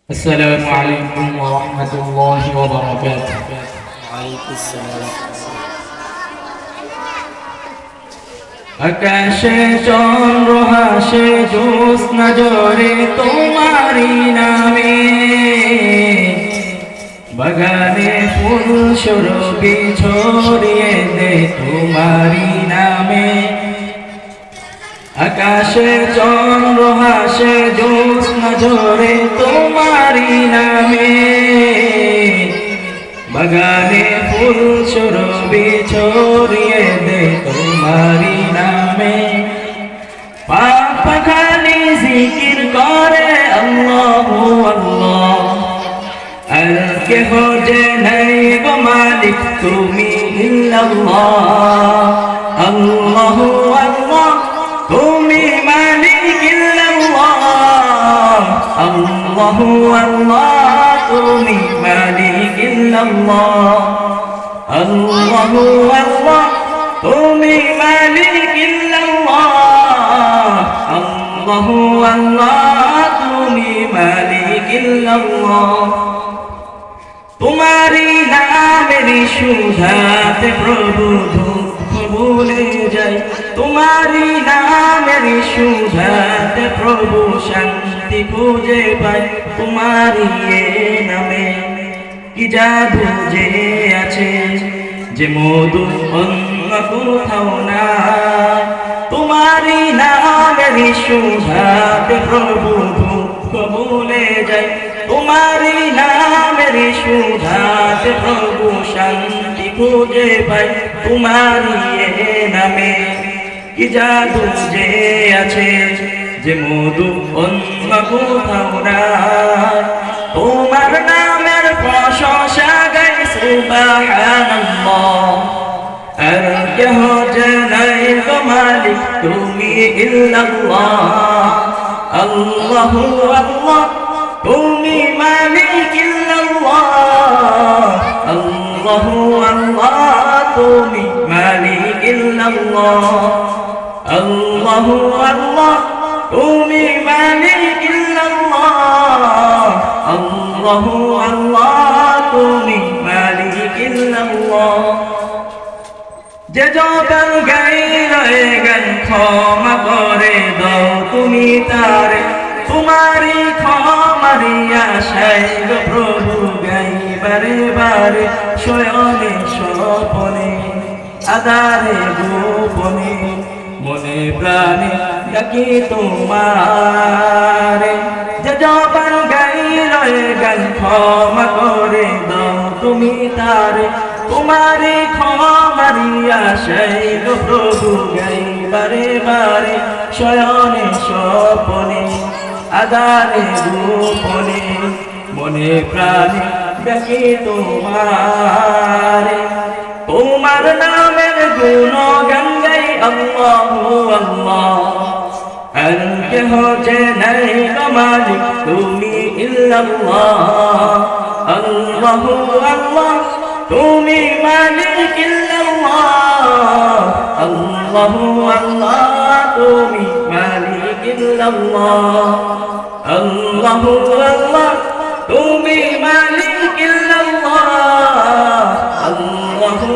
السلام عليكم ورحمة الله وبركاته. وعليكم السلام. আকাশে চন্দ্র হাসে জ্যোৎস্না ঝরে তোমারি নামে, বাগানে ফুল সুরভি ছড়িয়ে দে তোমারি নামে। আকাশে চন্দ্র হাসে জ্যোৎস্না ঝরে তোমারি নামে, বাগানে ফুল সুরভি ছড়িয়ে দে তোমারি নামে। পাক পাখালি জিকির করে আল্লাহু আল্লাহ, আর কেহ যে নাই গো মালিক তুমি ইল্লাল্লাহ। আল্লাহু আল্লাহ তুমি মালিক ইল্লাল্লাহ, আল্লাহু আল্লাহ তুমি মালিক ইল্লাল্লাহ, আল্লাহু আল্লাহ তুমি মালিক ইল্লাল্লাহ, আল্লাহু আল্লাহ তুমি মালিক ইল্লাল্লাহ। তোমারি নামের সুধাতে প্রভু দুঃখ ভুলে যাই, তোমারি নামের সুধাতে প্রভু শান্তি খুঁজে পাই। তোমারি এ নামে কি জাদু যে আছে, যে মধু অন্য কোথাও না। তোমারি নামের সুধাতে প্রভু দুঃখ ভুলে যাই, তোমারি নামের সুধাতে প্রভু শান্তি খুঁজে পাই। তোমারি এ নামে কি জাদু যে আছে, যে মধু অন্য কোথাও না। তোমার নামের প্রশংসা গাই সুবহানাল্লাহ, আর কেহ যে নাই গো মালিক তুমি ইল্লাল্লাহ। আল্লাহু আল্লাহ তুমি মালিক ইল্লাল্লাহ, আল্লাহু আল্লাহ তুমি মালিক ইল্লাল্লাহ, আল্লাহু আল্লাহ তুমি মালিক ইল্লাল্লাহ, আল্লাহু আল্লাহ তুমি মালিক ইল্লাল্লাহ। যে যখন গাইল গান ক্ষমা করে দাও তুমি তারে, তোমারি ক্ষমারি আশায় গো প্রভু গাই বারে বারে, শয়নে স্বপনে আধারে গোপনে, মনে প্রাণে ডাকি তোমারে। যে যখন গাইল গান ক্ষমা করে দাও তুমি তারে, তোমারি ক্ষমারি আশায় গো প্রভু গাই বারে বারে, শয়নে স্বপনে আধারে গোপনে, মনে প্রাণে ডাকি তোমারে। তোমার নামের গুণগান গাই আল্লাহু আল্লাহ, আর কেহ যে নাই গো মালিক তুমি ইল্লাল্লাহ। আল্লাহু আল্লাহ তুমি মালিক ইল্লাল্লাহ, আল্লাহু আল্লাহ তুমি মালিক ইল্লাল্লাহ, আল্লাহু আল্লাহ তুমি মালিক ইল্লাল্লাহ, আল্লাহু